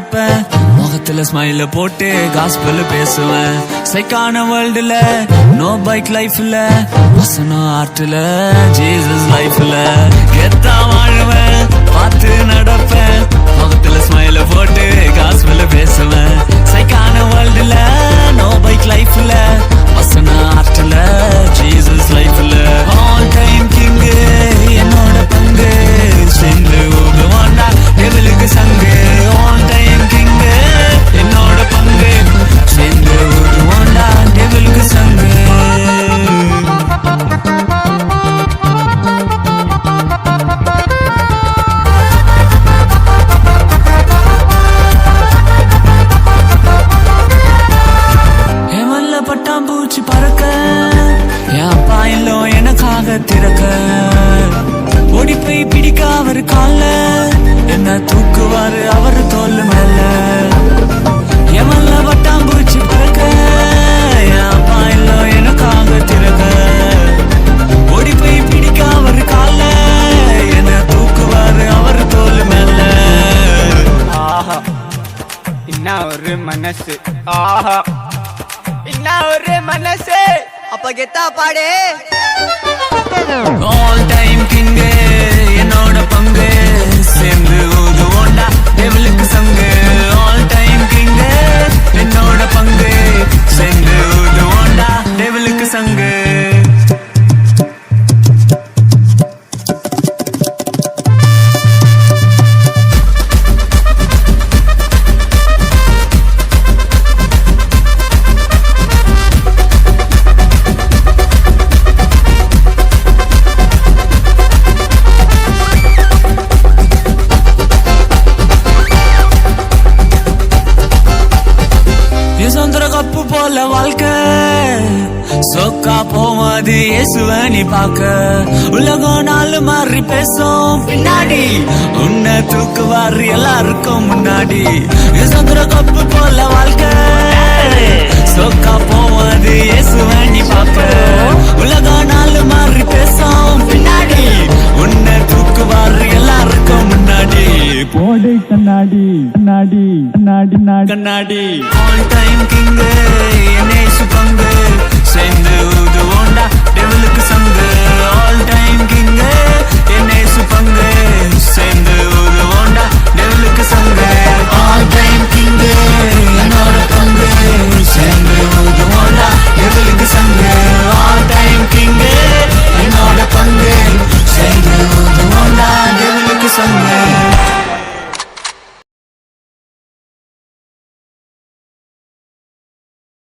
நடப்பேன், முகத்துல ஸ்மைல போட்டு காஸ்பல் பேசுவேன். சைக்கான வேர்ல்டுல நோ பைக் லைஃப்ல, வசனம் ஆர்ட்ல ஜீசஸ் லைஃப்ல கெத்தா வாழ்வேன், பார்த்து நடப்பேன், முகத்துல ஸ்மைல போட்டு காஸ்பல் பேசுவேன். சைக்கான வேர்ல்டுல நோ பைக் லைஃப்ல, வசனம் ஆர்ட்ல ஜீசஸ் லைஃப்ல ஆல் டைம் கிங் என்னோட பங்கு, சேர்ந்து ஊகுவாண்டா டெவிலுக்கு சங்கு. ஆல் டைம் கிங் என்னோட பங்கு, சேர்ந்து ஊகுவாண்டா டெவிலுக்கு சங்கு. ஹெவன்ல பட்டாம்பூச்சி பறக்க, என் அப்பா இல்லோ எனக்காக திறக்க, ஓடி போய் பிடிக்க அவரு கால, என்ன தூக்குவாரு அவரு தோல் மேல. எவன்ல பட்டாம்பூச்சி பறக்க, என் அப்பா இல்லோ எனக்காக திறக்க, ஓடி போய் பிடிக்க அவரு கால, என்ன தூக்குவாரு அவரு தோல் மேல. ஆஹா என்ன ஒரு மனசு, ஆஹா என்ன ஒரு மனசு, அப்ப கெத்தா பாடு. ஆல் டைம் கிங் என்னோட பங்கு, சேர்ந்து ஊதுவோண்டா டெவிலுக்கு சங்கு. ஆல் டைம் கிங் என்னோட பங்கு, சேர்ந்து ஊதுவோண்டா டெவிலுக்கு சங்கு. சுந்தர கப்பு போல வாழ்க்கை சொக்கா போவாது இயேசுவனி பாக்க. உலகம் நாலு மாறி பேசும் பின்னாடி, உன்னை தூக்குவாரு எல்லாருக்கும் முன்னாடி. சுந்தர கப்பு போல வாழ்க்கை சொக்கா போவாது இயேசுவனி பாக்க. உலகம் நாலு மாறி பேசும் பின்னாடி, உன்னை தூக்குவாரு எல்லாருக்கும் முன்னாடி. போடு கண்ணாடி கண்ணாடி கண்ணாடி கண்ணாடி ஆல் டைம் கிங் என்னேசு பங்கு, சேர்ந்து